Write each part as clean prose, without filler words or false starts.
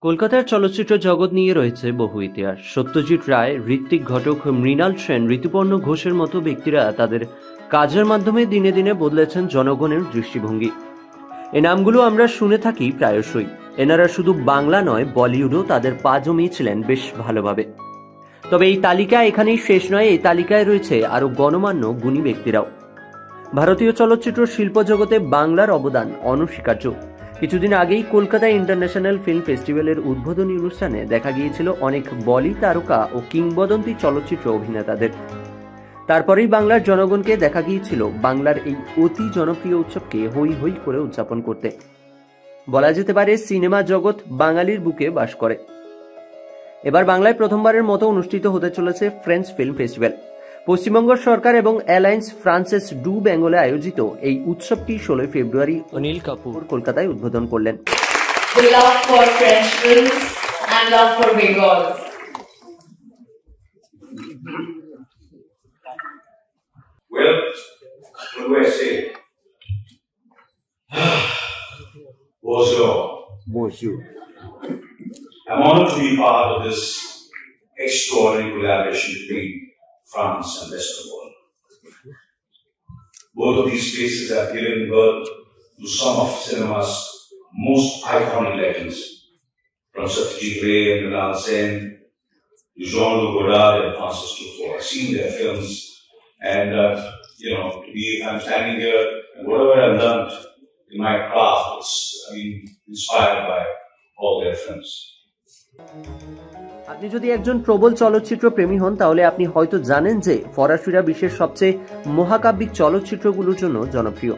কলকাতার চলচ্চিত্র জগৎ নিয়ে রয়েছে বহু ইতিহাস। সত্যজিৎ রায়, ঋত্বিক ঘটক, মৃণাল সেন, ঋতুপর্ণ ঘোষের মতো ব্যক্তিরা তাদের কাজের মাধ্যমে দিনে দিনে বদলেছেন জনগণের দৃষ্টিভঙ্গি। এ নামগুলো আমরা শুনে থাকি প্রায়শই। এনারা শুধু বাংলা নয়, বলিউডও তাদের পা জমিয়েছিলেন বেশ ভালোভাবে। তবে এই তালিকা এখানেই শেষ নয়, এই তালিকায় রয়েছে আরো গণমান্য গুণী ব্যক্তিরাও। ভারতীয় চলচ্চিত্র শিল্প জগতে বাংলার অবদান অনস্বীকার্য। কিছুদিন আগেই কলকাতা ইন্টারন্যাশনাল ফিল্ম ফেস্টিভ্যালের উদ্বোধনী অনুষ্ঠানে দেখা গিয়েছিল অনেক বলি তারকা ও কিংবদন্তি চলচ্চিত্র অভিনেতাদের। তারপরেই বাংলার জনগণকে দেখা গিয়েছিল বাংলার এই অতি জনপ্রিয় উৎসবকে হই হই করে উদযাপন করতে। বলা যেতে পারে সিনেমা জগৎ বাঙালির বুকে বাস করে। এবার বাংলায় প্রথমবারের মতো অনুষ্ঠিত হতে চলেছে ফ্রেঞ্চ ফিল্ম ফেস্টিভ্যাল। পশ্চিমবঙ্গ সরকার এবং অ্যালায়েন্স ফ্রান্সেস ডু বেঙ্গলে আয়োজিত এই উৎসবটি 16 ফেব্রুয়ারি অনিল কাপুর কলকাতায় উদ্বোধন করলেন। Well, what do I say? Bonjour. I'm honored to be part of this extraordinary collaboration between France and Western world. Both of these places have given birth to some of cinema's most iconic legends, from Satyajit Ray and Mrinal Sen to Jean-Luc Godard and Francis Truffaut. I've seen their films, and I'm standing here, and whatever I've learned in my craft, it's inspired by all their films. আপনি যদি একজন প্রবল চলচ্চিত্র প্রেমী হন তাহলে আপনি হয়তো জানেন যে ফরাসিরা বিশ্বের সবচেয়ে মহাকাব্যিক চলচ্চিত্রগুলোর জন্য জনপ্রিয়,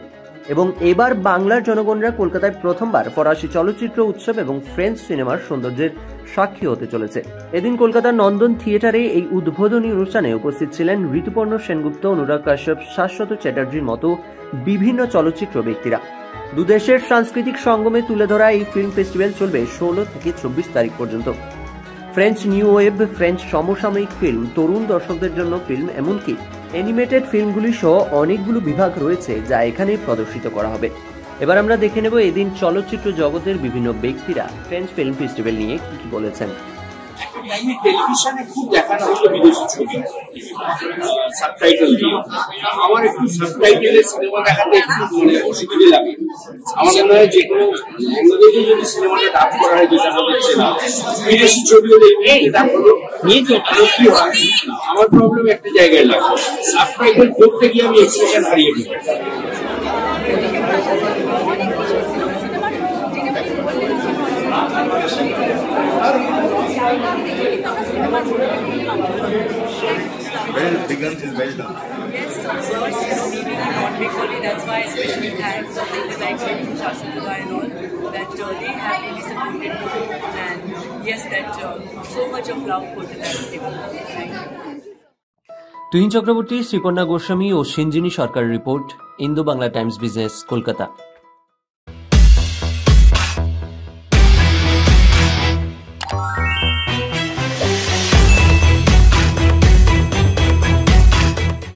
এবং এবার বাংলার জনগণরা কলকাতায় প্রথমবার ফরাসি চলচ্চিত্র উৎসব এবং ফ্রেঞ্চ সিনেমার সৌন্দর্যের সাক্ষী হতে চলেছে। এদিন কলকাতার নন্দন থিয়েটারে এই উদ্বোধনী অনুষ্ঠানে উপস্থিত ছিলেন ঋতুপর্ণ সেনগুপ্ত, অনুরাগ কাশ্যপ, শাশ্বত চ্যাটার্জির মতো বিভিন্ন চলচ্চিত্র ব্যক্তিরা। দুদেশের সাংস্কৃতিক সঙ্গমে তুলে ধরা এই ফিল্ম ফেস্টিভ্যাল চলবে 16 থেকে 24 তারিখ পর্যন্ত। ফ্রেঞ্চ নিউ ওয়েভ, ফ্রেঞ্চ সমসাময়িক ফিল্ম, তরুণ দর্শকদের জন্য ফিল্ম, এমনকি অ্যানিমেটেড ফিল্মগুলি সহ অনেকগুলো বিভাগ রয়েছে যা এখানে প্রদর্শিত করা হবে। এবার আমরা দেখে নেব এদিন চলচ্চিত্র জগতের বিভিন্ন ব্যক্তিরা ফ্রেঞ্চ ফিল্ম ফেস্টিভ্যাল নিয়ে কি বলেছেন। টেলিভিশনে খুব দেখানো হলো বিদেশি ছবি সাবটাইটেল দিয়ে। আমার একটু সাবটাইটেলের সিনেমা দেখাতে একটু অসুবিধা লাগে। আমার মনে হয় যে কোনো ল্যাঙ্গুয়েজে যদি সিনেমাটা ডাব করা হয়, যেটা হচ্ছে না, বিদেশি ছবি হলে ডাব হলো নিয়ে কি হয়, আমার প্রবলেম একটা জায়গায় লাগে, সাবটাইটেল করতে গিয়ে আমি এক্সপ্রেশন হারিয়ে দিই। Well, begun is well done. Yes, of course, we really not big only. That's why especially thanks to people like Shashwata and all that they have really supported me, and yes, that so much of love put in that table. Thank you. Tuhin Chakraborty, Sriparna Goswami ও সিঞ্জিনী সরকারের report, Indo Bangla Times business, Kolkata.